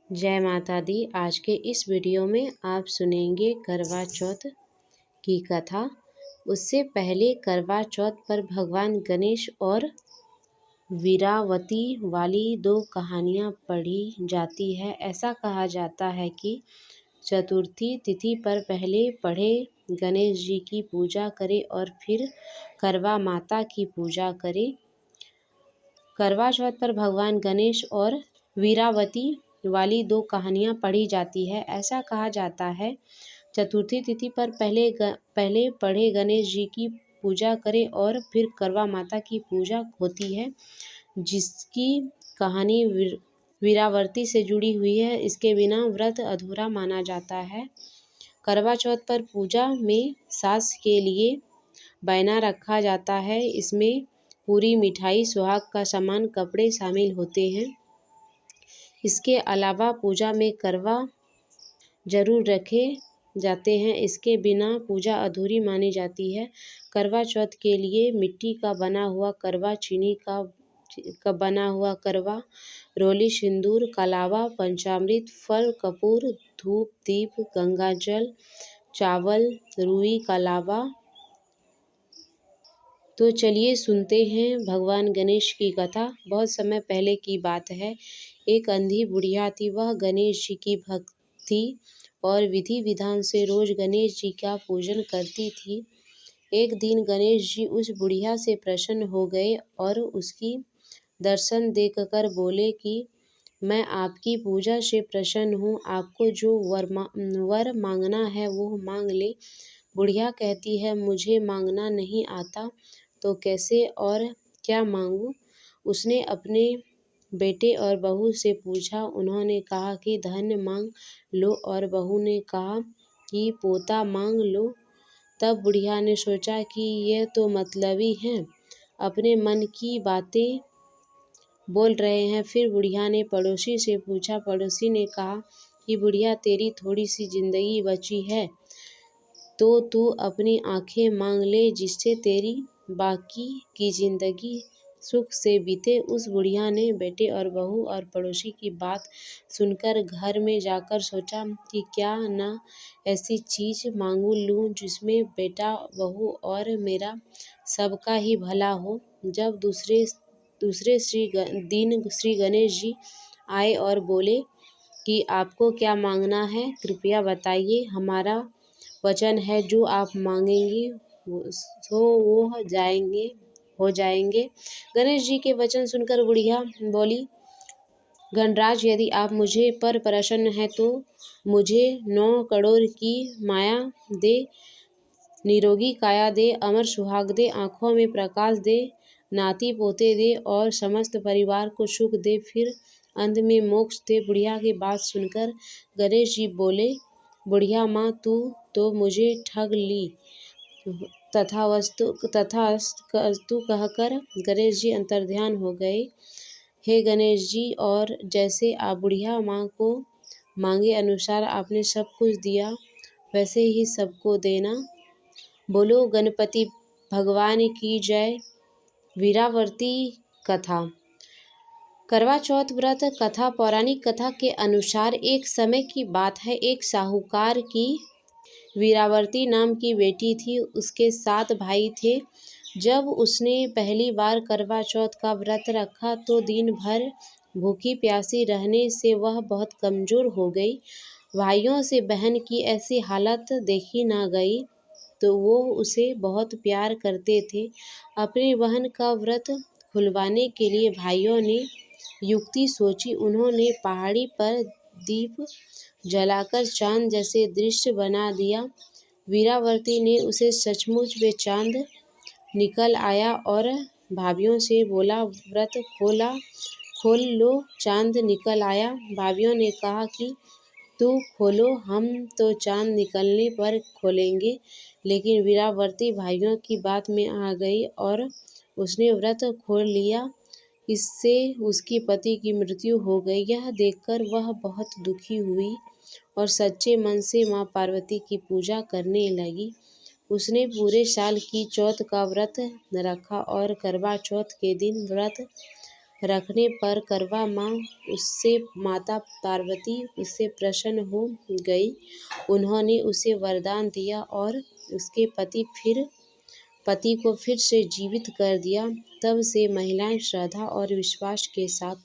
जय माता दी। आज के इस वीडियो में आप सुनेंगे करवा चौथ की कथा। उससे पहले करवा चौथ पर भगवान गणेश और वीरावती वाली दो कहानियाँ पढ़ी जाती है। ऐसा कहा जाता है कि चतुर्थी तिथि पर पहले पढ़े गणेश जी की पूजा करें और फिर करवा माता की पूजा करें। करवा चौथ पर भगवान गणेश और वीरावती वाली दो कहानियाँ पढ़ी जाती है। ऐसा कहा जाता है चतुर्थी तिथि पर पहले पढ़े गणेश जी की पूजा करें और फिर करवा माता की पूजा होती है, जिसकी कहानी वीरावती से जुड़ी हुई है। इसके बिना व्रत अधूरा माना जाता है। करवा चौथ पर पूजा में सास के लिए बैना रखा जाता है। इसमें पूरी मिठाई, सुहाग का सामान, कपड़े शामिल होते हैं। इसके अलावा पूजा में करवा जरूर रखे जाते हैं। इसके बिना पूजा अधूरी मानी जाती है। करवा चौथ के लिए मिट्टी का बना हुआ करवा, चीनी का बना हुआ करवा, रोली, सिंदूर, कलावा, पंचामृत, फल, कपूर, धूप, दीप, गंगाजल, चावल, रुई, कलावा। तो चलिए सुनते हैं भगवान गणेश की कथा। बहुत समय पहले की बात है। एक अंधी बुढ़िया थी। वह गणेश जी की भक्त थी और विधि विधान से रोज गणेश जी का पूजन करती थी। एक दिन गणेश जी उस बुढ़िया से प्रसन्न हो गए और उसकी दर्शन देखकर बोले कि मैं आपकी पूजा से प्रसन्न हूँ। आपको जो वर मांगना है वो मांग ले। बुढ़िया कहती है, मुझे मांगना नहीं आता तो कैसे और क्या मांगूं? उसने अपने बेटे और बहू से पूछा। उन्होंने कहा कि धन मांग लो और बहू ने कहा कि पोता मांग लो। तब बुढ़िया ने सोचा कि ये तो मतलबी हैं, अपने मन की बातें बोल रहे हैं। फिर बुढ़िया ने पड़ोसी से पूछा। पड़ोसी ने कहा कि बुढ़िया, तेरी थोड़ी सी जिंदगी बची है तो तू अपनी आंखें मांग ले, जिससे तेरी बाकी की जिंदगी सुख से बीते। उस बुढ़िया ने बेटे और बहू और पड़ोसी की बात सुनकर घर में जाकर सोचा कि क्या ना ऐसी चीज मांगू लूं जिसमें बेटा, बहू और मेरा सबका ही भला हो। जब दूसरे दिन श्री गणेश जी आए और बोले कि आपको क्या मांगना है, कृपया बताइए। हमारा वचन है जो आप मांगेंगे सो वो हो जाएंगे। गणेश जी के वचन सुनकर बुढ़िया बोली, गणराज, यदि आप मुझे पर प्रसन्न हैं तो मुझे 9 करोड़ की माया दे, निरोगी काया दे, अमर सुहाग दे, आंखों में प्रकाश दे, नाती पोते दे और समस्त परिवार को सुख दे, फिर अंत में मोक्ष दे। बुढ़िया की बात सुनकर गणेश जी बोले, बुढ़िया माँ, तू तो मुझे ठग ली। तथास्तु कहकर गणेश जी अंतर्ध्यान हो गए। हे गणेश जी, और जैसे आप बुढ़िया माँ को मांगे अनुसार आपने सब कुछ दिया, वैसे ही सबको देना। बोलो गणपति भगवान की जय। वीरावती कथा। करवा चौथ व्रत कथा। पौराणिक कथा के अनुसार एक समय की बात है। एक साहूकार की वीरावती नाम की बेटी थी। उसके 7 भाई थे। जब उसने पहली बार करवा चौथ का व्रत रखा तो दिन भर भूखी प्यासी रहने से वह बहुत कमजोर हो गई। भाइयों से बहन की ऐसी हालत देखी ना गई तो वो उसे बहुत प्यार करते थे। अपनी बहन का व्रत खुलवाने के लिए भाइयों ने युक्ति सोची। उन्होंने पहाड़ी पर दीप जलाकर चांद जैसे दृश्य बना दिया। वीरावती ने उसे सचमुच वे चांद निकल आया और भाभियों से बोला, व्रत खोल लो, चांद निकल आया। भाभियों ने कहा कि तू खोलो, हम तो चांद निकलने पर खोलेंगे। लेकिन वीरावती भाइयों की बात में आ गई और उसने व्रत खोल लिया। इससे उसकी पति की मृत्यु हो गई। यह देखकर वह बहुत दुखी हुई और सच्चे मन से माँ पार्वती की पूजा करने लगी। उसने पूरे साल की चौथ का व्रत रखा और करवा चौथ के दिन व्रत रखने पर करवा माँ उससे माता पार्वती उससे प्रसन्न हो गई। उन्होंने उसे वरदान दिया और उसके पति को फिर से जीवित कर दिया। तब से महिलाएं श्रद्धा और विश्वास के साथ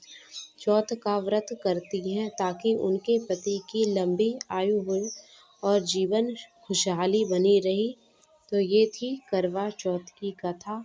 चौथ का व्रत करती हैं ताकि उनके पति की लंबी आयु हो और जीवन खुशहाली बनी रही। तो ये थी करवा चौथ की कथा।